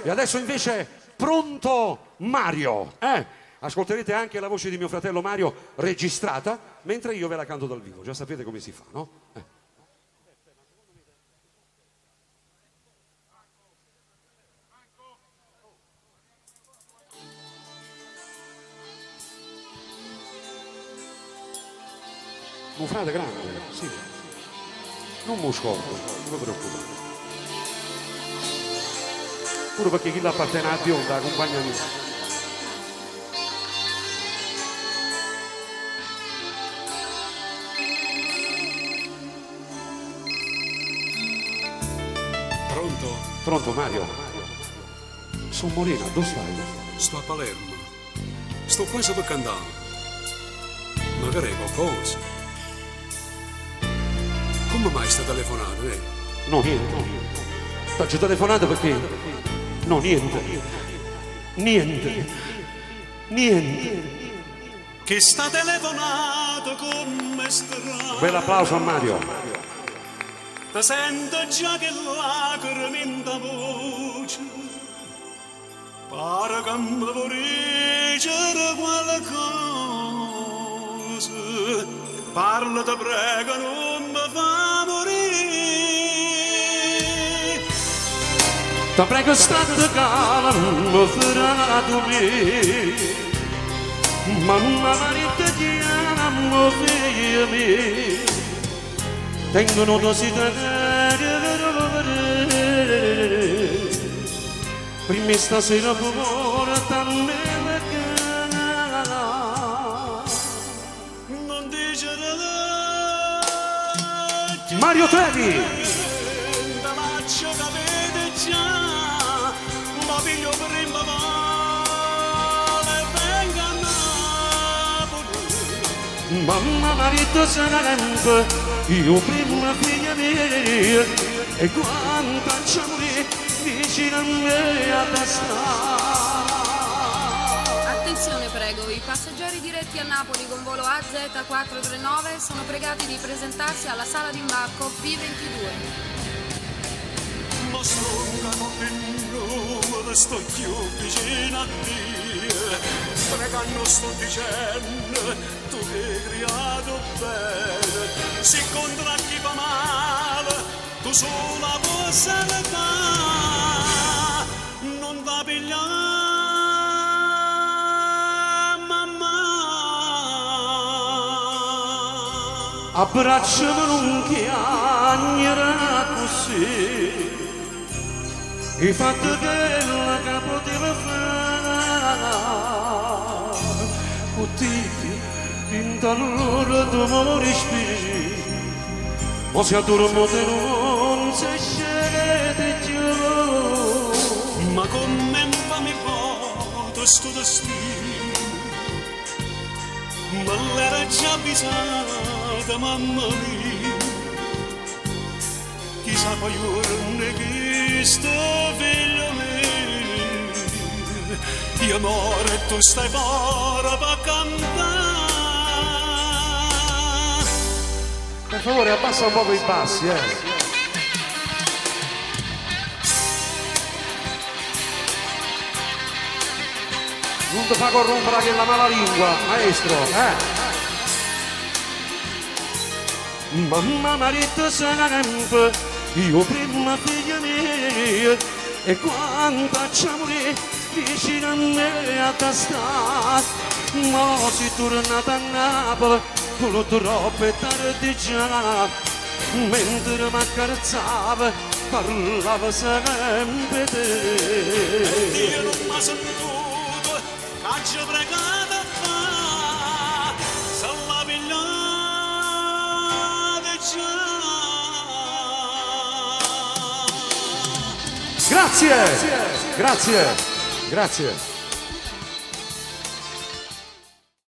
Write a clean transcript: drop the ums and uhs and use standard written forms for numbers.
E adesso invece pronto Mario, Ascolterete anche la voce di mio fratello Mario registrata, mentre io ve la canto dal vivo, già sapete come si fa, no? Un frate grande, sì, non muscotto, non mi preoccupate. Pure perché chi l'appartiene alla bionda, la compagna mia. Pronto? Pronto Mario? Sono Molina, dove stai? Sto a Palermo. Sto quasi per cantare. Magari qualcosa. Come mai sta telefonando, No, niente. T'ho telefonato perché? No, niente. Che sta telefonando come strano. Bel applauso a Mario. Ti sento già che lacrime in ta voce. Pare che mi vuoi leggere qualcosa. Parla, ti prego, non mi fa morire. Ti prego state calmo, ferrato me. Mamma Maria ti amo, figlia mia. Tengono desiderio per vedere. Prima stasera portami la cana. Non dice Mario Trevi! da lascio che vede già. Ma figlio prima male venga a Napoli. Mamma marito sempre, io prima figlia mia, e quanto c'amore vicino a me a testa. Attenzione prego, i passeggeri diretti a Napoli con volo AZ439 sono pregati di presentarsi alla sala d'imbarco B22. Ma stronga non sto più vicino a te. Pregando sto dicendo, tu che hai creato bene. Se contra chi fa male, tu sola puoi salvare. Non va a pigliare, mamma. Abbracciami non chiagnere così. Il fatto che la che poteva fare con te in talora d'amore spiri ma se addormate non si scende più. Ma come fa mi porta sto destino? Ma l'era già avvisata mamma mia. Chissà poi ora che sto figlio mio. Io amore tu stai fuori per cantare. Per favore abbassa un po' i bassi, Non ti fa corrompere che la malalingua, maestro, Mamma marito sempre, io prima figlia mia, e quanto c'amore vicino a me a testa. Ma si tornata a Napoli, purtroppo è tardi già, mentre mi accarezzava, parlava sempre te. Io non mi sentito, che ci pregate a fare, se la pigliate già. Grazie.